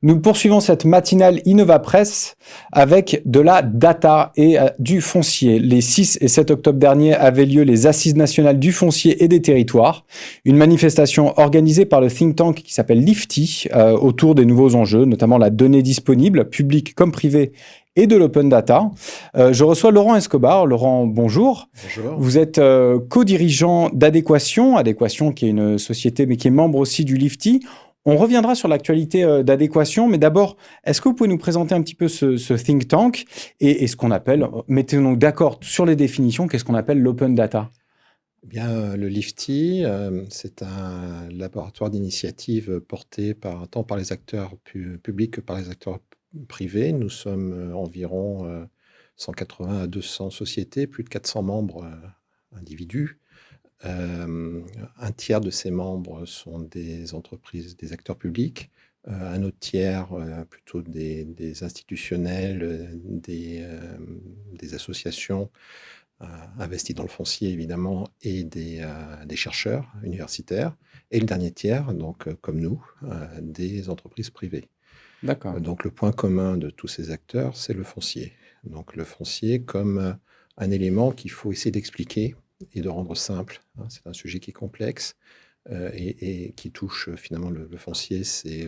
Nous poursuivons cette matinale InnovaPress avec de la data et du foncier. Les 6 et 7 octobre dernier avaient lieu les Assises nationales du foncier et des territoires, une manifestation organisée par le think tank qui s'appelle Lifty autour des nouveaux enjeux, notamment la donnée disponible, publique comme privée, et de l'open data. Je reçois Laurent Escobar. Laurent, bonjour. Bonjour. Vous êtes co-dirigeant d'Adéquation, Adéquation qui est une société mais qui est membre aussi du Lifty. On reviendra sur l'actualité d'Adéquation, mais d'abord, est-ce que vous pouvez nous présenter un petit peu ce think tank et ce qu'on appelle, mettez-nous d'accord sur les définitions, qu'est-ce qu'on appelle l'open data? Eh bien, le Lifty, c'est un laboratoire d'initiative porté tant par les acteurs publics que par les acteurs privés. Nous sommes environ 180 à 200 sociétés, plus de 400 membres individus. Un tiers de ces membres sont des entreprises, des acteurs publics. Un autre tiers, plutôt des institutionnels, des associations investis dans le foncier, évidemment, et des chercheurs universitaires. Et le dernier tiers, donc comme nous, des entreprises privées. D'accord. Donc le point commun de tous ces acteurs, c'est le foncier. Donc le foncier comme un élément qu'il faut essayer d'expliquer et de rendre simple. C'est un sujet qui est complexe et qui touche finalement le foncier. C'est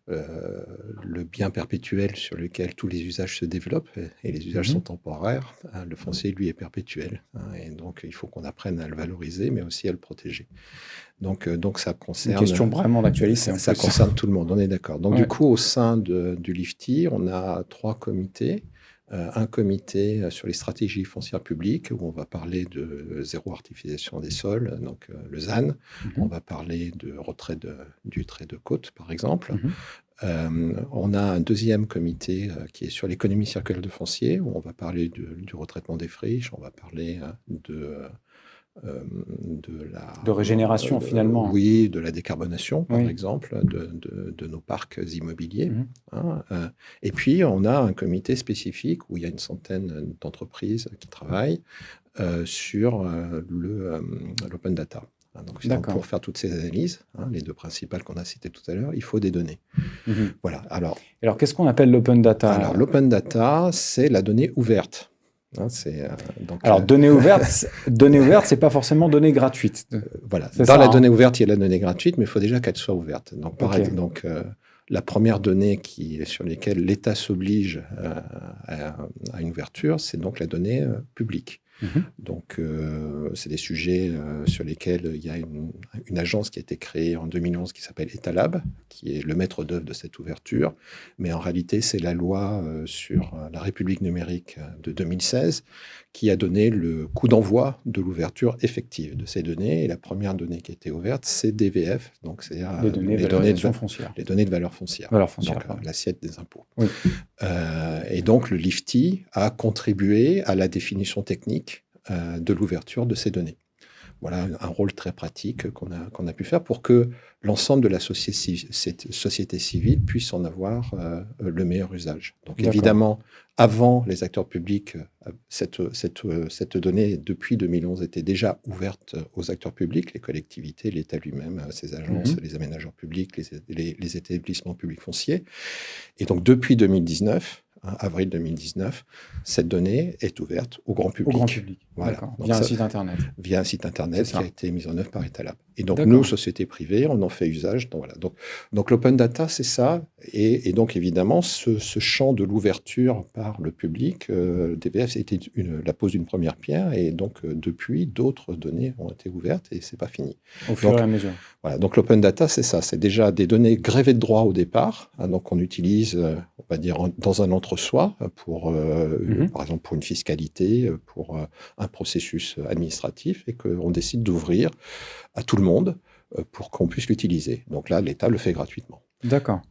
le bien perpétuel sur lequel tous les usages se développent et les usages sont temporaires. Le foncier, lui, est perpétuel. Et donc, il faut qu'on apprenne à le valoriser, mais aussi à le protéger. Donc ça concerne... Une question vraiment d'actualité. Ça concerne tout le monde, on est d'accord. Donc, du coup, au sein du Lifty, on a 3 comités. Un comité sur les stratégies foncières publiques où on va parler de zéro artificialisation des sols, donc le ZAN. On va parler de retrait du trait de côte, par exemple. On a un deuxième comité qui est sur l'économie circulaire de foncier où on va parler du retraitement des friches, on va parler de régénération, finalement. Oui, de la décarbonation, par exemple, de nos parcs immobiliers. Et puis, on a un comité spécifique où il y a une centaine d'entreprises qui travaillent sur l'open data. Donc, pour faire toutes ces analyses, les 2 principales qu'on a citées tout à l'heure, il faut des données. Voilà. Alors, qu'est-ce qu'on appelle l'open data? Alors, l'open data, c'est la donnée ouverte. Données ouvertes, c'est pas forcément données gratuites. Voilà. La donnée ouverte, il y a la donnée gratuite, mais il faut déjà qu'elle soit ouverte. Donc, la première donnée sur laquelle l'État s'oblige à une ouverture, c'est donc la donnée publique. Donc, c'est des sujets sur lesquels il y a une agence qui a été créée en 2011 qui s'appelle Etalab, qui est le maître d'œuvre de cette ouverture. Mais en réalité, c'est la loi sur la République numérique de 2016 qui a donné le coup d'envoi de l'ouverture effective de ces données. Et la première donnée qui a été ouverte, c'est DVF, donc c'est les données de valeur foncière. Donc l'assiette des impôts. Oui. Et donc, le Lifty a contribué à la définition technique de l'ouverture de ces données. Voilà un rôle très pratique qu'on a pu faire pour que l'ensemble de la société civile puisse en avoir le meilleur usage. Donc évidemment, avant les acteurs publics, cette donnée, depuis 2011, était déjà ouverte aux acteurs publics, les collectivités, l'État lui-même, ses agences, les aménageurs publics, les établissements publics fonciers. Et donc depuis 2019, avril 2019, cette donnée est ouverte au grand public. Au grand public, voilà. Via un site internet. Via un site internet qui a été mis en œuvre par Etalab. Et donc nous, sociétés privées, on en fait usage. Donc l'open data, c'est ça. Et donc évidemment, ce champ de l'ouverture par le public, DVF, c'était la pose d'une première pierre. Et donc depuis, d'autres données ont été ouvertes et c'est pas fini. Au fur et à mesure. Voilà, donc l'open data, c'est ça. C'est déjà des données grevées de droit au départ. Donc on utilise, on va dire, dans un entre-soi pour, par exemple, pour une fiscalité, pour un processus administratif et qu'on décide d'ouvrir à tout le monde pour qu'on puisse l'utiliser. Donc là, l'État le fait gratuitement. D'accord.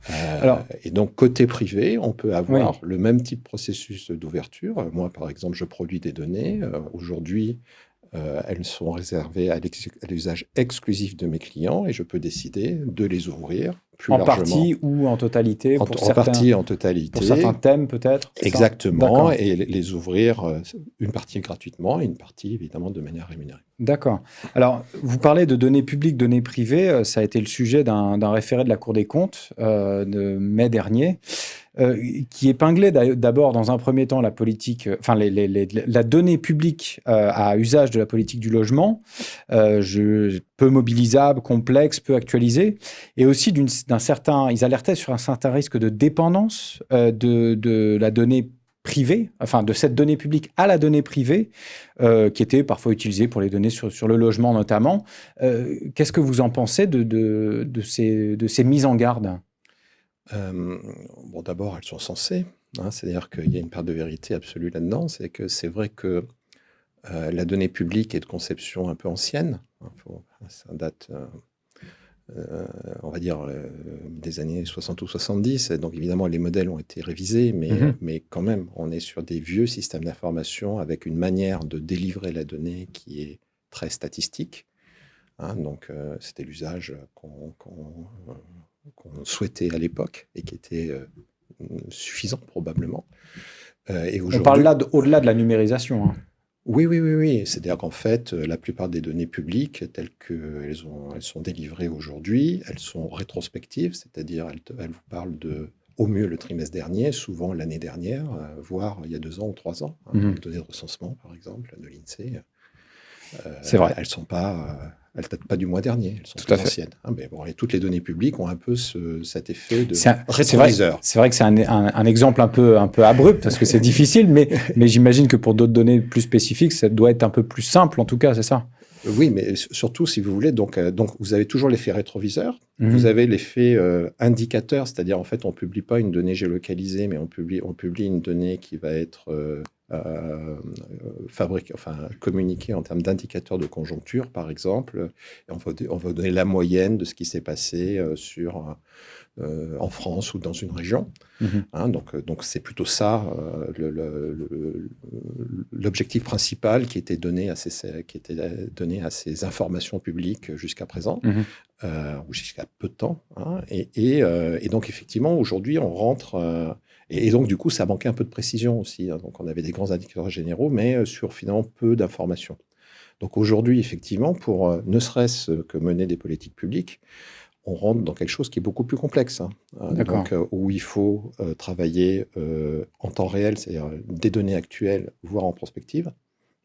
Et donc, côté privé, on peut avoir le même type de processus d'ouverture. Moi, par exemple, je produis des données. Aujourd'hui, elles sont réservées à l'usage exclusif de mes clients et je peux décider de les ouvrir plus En largement. partie ou en totalité En partie, en totalité. Pour certains thèmes, peut-être. Exactement, et les ouvrir une partie gratuitement et une partie, évidemment, de manière rémunérée. D'accord. Alors, vous parlez de données publiques, données privées. Ça a été le sujet d'un référé de la Cour des comptes de mai dernier, qui épinglait d'abord, dans un premier temps, la politique, la donnée publique à usage de la politique du logement, peu mobilisable, complexe, peu actualisée, et aussi ils alertaient sur un certain risque de dépendance de la donnée privée, enfin de cette donnée publique à la donnée privée, qui était parfois utilisée pour les données sur le logement notamment. Qu'est-ce que vous en pensez de ces mises en garde ? Bon, d'abord, elles sont censées, hein, c'est-à-dire qu'il y a une part de vérité absolue là-dedans, c'est que c'est vrai que la donnée publique est de conception un peu ancienne, hein, ça date, on va dire, des années 60 ou 70, donc évidemment les modèles ont été révisés, mais quand même, on est sur des vieux systèmes d'information avec une manière de délivrer la donnée qui est très statistique, hein, donc c'était l'usage qu'on souhaitait à l'époque et qui était suffisant probablement. Et on parle là au-delà de la numérisation. Hein. Oui. C'est-à-dire qu'en fait, la plupart des données publiques, telles qu'elles sont délivrées aujourd'hui, elles sont rétrospectives, c'est-à-dire elles vous parlent au mieux le trimestre dernier, souvent l'année dernière, voire il y a 2 ans ou 3 ans. Hein, les données de recensement, par exemple, de l'INSEE. C'est vrai. Elles datent pas du mois dernier, elles sont tout plus à fait anciennes. Hein, mais bon, et toutes les données publiques ont un peu cet effet de rétroviseur. C'est vrai que c'est un exemple un peu abrupt parce que c'est difficile, mais j'imagine que pour d'autres données plus spécifiques, ça doit être un peu plus simple en tout cas, c'est ça? Oui, mais surtout, si vous voulez, donc vous avez toujours l'effet rétroviseur, vous avez l'effet indicateur, c'est-à-dire en fait, on ne publie pas une donnée géolocalisée, mais on publie une donnée qui va être communiquée en termes d'indicateurs de conjoncture, par exemple. Et on va donner la moyenne de ce qui s'est passé en France ou dans une région. Hein, donc c'est plutôt ça l'objectif principal qui était donné à ces informations publiques jusqu'à présent, ou jusqu'à peu de temps. Hein, et donc effectivement, aujourd'hui, on rentre... et donc, du coup, ça manquait un peu de précision aussi. Hein, donc, on avait des grands indicateurs généraux, mais sur finalement peu d'informations. Donc, aujourd'hui, effectivement, pour ne serait-ce que mener des politiques publiques, on rentre dans quelque chose qui est beaucoup plus complexe. Hein, donc, où il faut travailler en temps réel, c'est-à-dire des données actuelles, voire en prospective,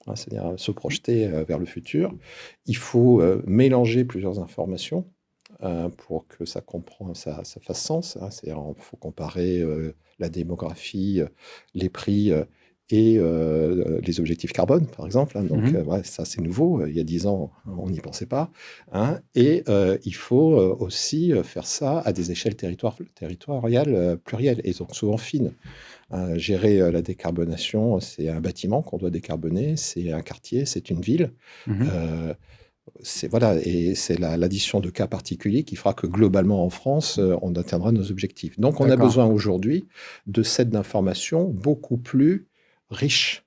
hein, c'est-à-dire se projeter vers le futur. Il faut mélanger plusieurs informations pour que ça fasse sens. Hein, c'est-à-dire qu'il faut comparer la démographie, les prix et les objectifs carbone, par exemple. Hein, donc, ça, c'est nouveau. Il y a 10 ans, on n'y pensait pas. Hein, et il faut aussi faire ça à des échelles territoriales plurielles et donc souvent fines. Gérer la décarbonation, c'est un bâtiment qu'on doit décarboner, c'est un quartier, c'est une ville. Et c'est l'addition de cas particuliers qui fera que globalement en France, on atteindra nos objectifs. Donc, on a besoin aujourd'hui de sets d'informations beaucoup plus riches.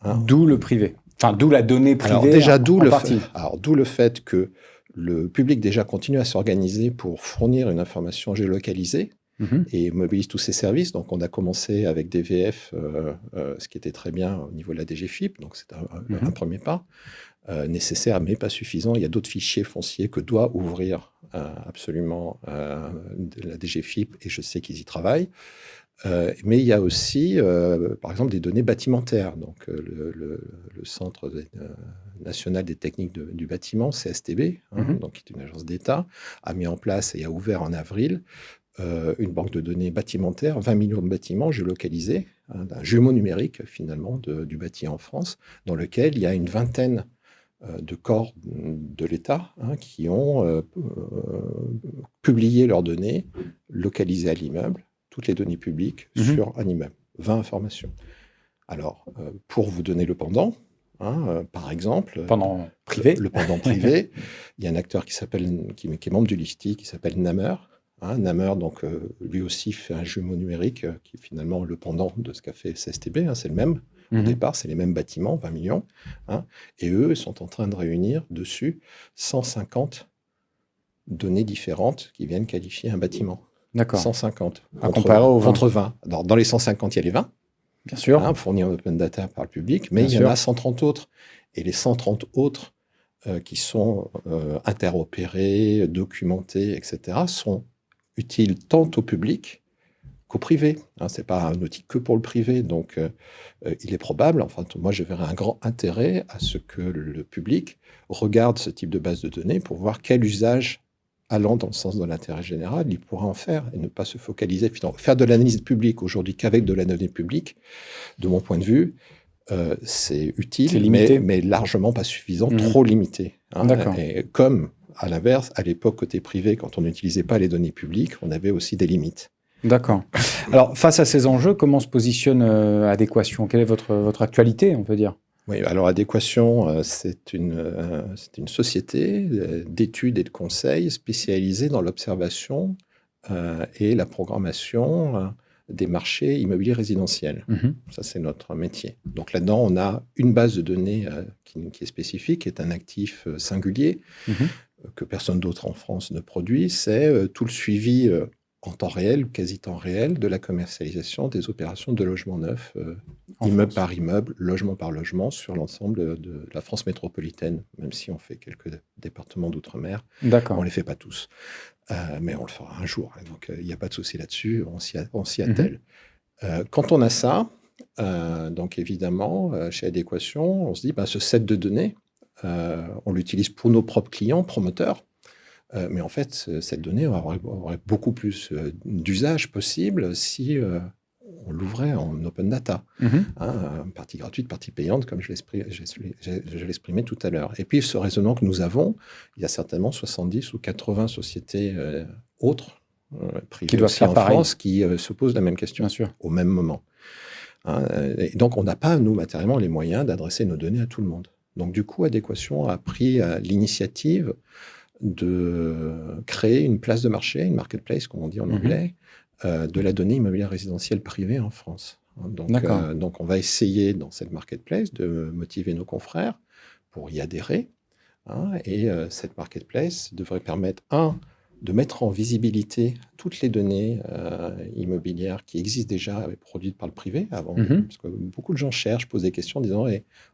Hein. D'où le privé. Enfin, d'où la donnée privée. Alors, déjà, d'où le fait que le public déjà continue à s'organiser pour fournir une information géolocalisée et mobilise tous ses services. Donc, on a commencé avec DVF, ce qui était très bien au niveau de la DGFiP. Donc, c'est un premier pas. Nécessaire, mais pas suffisant. Il y a d'autres fichiers fonciers que doit ouvrir absolument la DGFiP, et je sais qu'ils y travaillent. Mais il y a aussi, par exemple, des données bâtimentaires. Donc, le Centre national des techniques du bâtiment, CSTB, donc, qui est une agence d'État, a mis en place et a ouvert en avril une banque de données bâtimentaires, 20 millions de bâtiments géolocalisés, un jumeau numérique, finalement, du bâti en France, dans lequel il y a une vingtaine de corps de l'État qui ont publié leurs données localisées à l'immeuble, toutes les données publiques sur un immeuble, 20 informations. Alors, pour vous donner le pendant, par exemple, le pendant privé, il y a un acteur qui est membre du LIFTI, qui s'appelle Namer. Namer, donc, lui aussi fait un jumeau numérique qui est finalement le pendant de ce qu'a fait CSTB, c'est le même. Au départ, c'est les mêmes bâtiments, 20 millions. Et eux sont en train de réunir dessus 150 données différentes qui viennent qualifier un bâtiment. D'accord. 150. À comparer aux 20. Contre 20. Dans les 150, il y a les 20. Bien sûr. Fournis en open data par le public, mais Bien il y sûr. en a 130 autres. Et les 130 autres qui sont interopérés, documentés, etc., sont utiles tant au public qu'au privé. Ce n'est pas un outil que pour le privé. Donc, il est probable, enfin, moi, je verrais un grand intérêt à ce que le public regarde ce type de base de données pour voir quel usage allant dans le sens de l'intérêt général, il pourra en faire et ne pas se focaliser. Faire de l'analyse publique aujourd'hui qu'avec de la donnée publique, de mon point de vue, c'est utile, mais largement pas suffisant, trop limité. D'accord. Et comme, à l'inverse, à l'époque, côté privé, quand on n'utilisait pas les données publiques, on avait aussi des limites. D'accord. Alors, face à ces enjeux, comment se positionne Adéquation? Quelle est votre actualité, on peut dire? Oui, alors Adéquation, c'est une société d'études et de conseils spécialisée dans l'observation et la programmation des marchés immobiliers résidentiels. Ça, c'est notre métier. Donc là-dedans, on a une base de données qui est spécifique, qui est un actif singulier que personne d'autre en France ne produit. C'est tout le suivi en temps réel, quasi temps réel, de la commercialisation des opérations de logement neuf, immeuble par immeuble, logement par logement, sur l'ensemble de la France métropolitaine, même si on fait quelques départements d'outre-mer. On ne les fait pas tous, mais on le fera un jour. Donc, il n'y a pas de souci là-dessus, on s'y attelle. Quand on a ça, donc évidemment, chez Adéquation, on se dit, ce set de données, on l'utilise pour nos propres clients, promoteurs, mais en fait, cette donnée aurait beaucoup plus d'usage possible si on l'ouvrait en open data. Partie gratuite, partie payante, comme je l'exprimais tout à l'heure. Et puis, ce raisonnement que nous avons, il y a certainement 70 ou 80 sociétés autres, privées aussi en France, qui se posent la même question au même moment. Et donc, on n'a pas, nous, matériellement, les moyens d'adresser nos données à tout le monde. Donc, du coup, Adéquation a pris l'initiative de créer une place de marché, une marketplace, comme on dit en anglais, de la donnée immobilière résidentielle privée en France. Donc, on va essayer, dans cette marketplace, de motiver nos confrères pour y adhérer. Et cette marketplace devrait permettre, de mettre en visibilité toutes les données immobilières qui existent déjà, produites par le privé avant. Parce que beaucoup de gens posent des questions en disant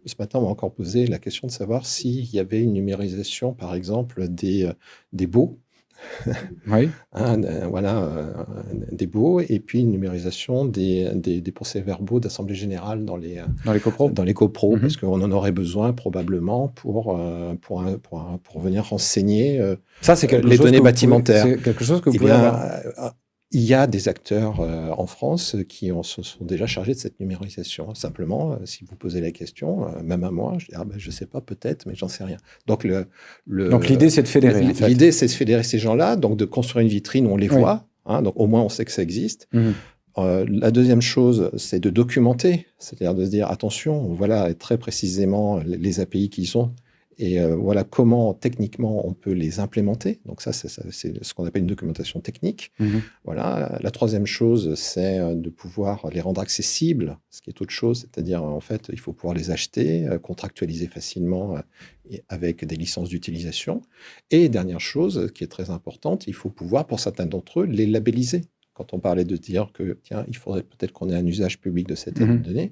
ce matin, on m'a encore posé la question de savoir s'il y avait une numérisation, par exemple, des baux. Oui. Des baux, et puis une numérisation des procès-verbaux d'assemblée générale dans les copros, parce qu'on en aurait besoin probablement pour venir renseigner ça, c'est les données bâtimentaires. C'est quelque chose que vous pouvez avoir. Il y a des acteurs en France qui se sont déjà chargés de cette numérisation. Simplement, si vous posez la question, même à moi, je dis je ne sais pas, peut-être, mais j'en sais rien. Donc, l'idée, c'est de fédérer. L'idée, c'est de fédérer ces gens-là, donc de construire une vitrine où on les voit. Donc, au moins, on sait que ça existe. La deuxième chose, c'est de documenter, c'est-à-dire de se dire attention, voilà très précisément les API qu'ils ont. Et voilà comment, techniquement, on peut les implémenter. Donc ça, c'est ce qu'on appelle une documentation technique. Voilà. La troisième chose, c'est de pouvoir les rendre accessibles, ce qui est autre chose. C'est-à-dire, en fait, il faut pouvoir les acheter, contractualiser facilement avec des licences d'utilisation. Et dernière chose, qui est très importante, il faut pouvoir, pour certains d'entre eux, les labelliser. Quand on parlait de dire que, tiens, il faudrait peut-être qu'on ait un usage public de cette donnée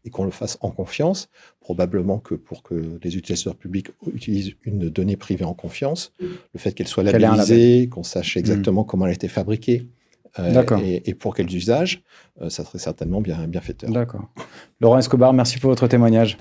et qu'on le fasse en confiance, probablement que pour que les utilisateurs publics utilisent une donnée privée en confiance, le fait qu'elle soit labellisée, qu'on sache exactement comment elle a été fabriquée et pour quels usages, ça serait certainement bien bienfaiteur. D'accord. Laurent Escobar, merci pour votre témoignage.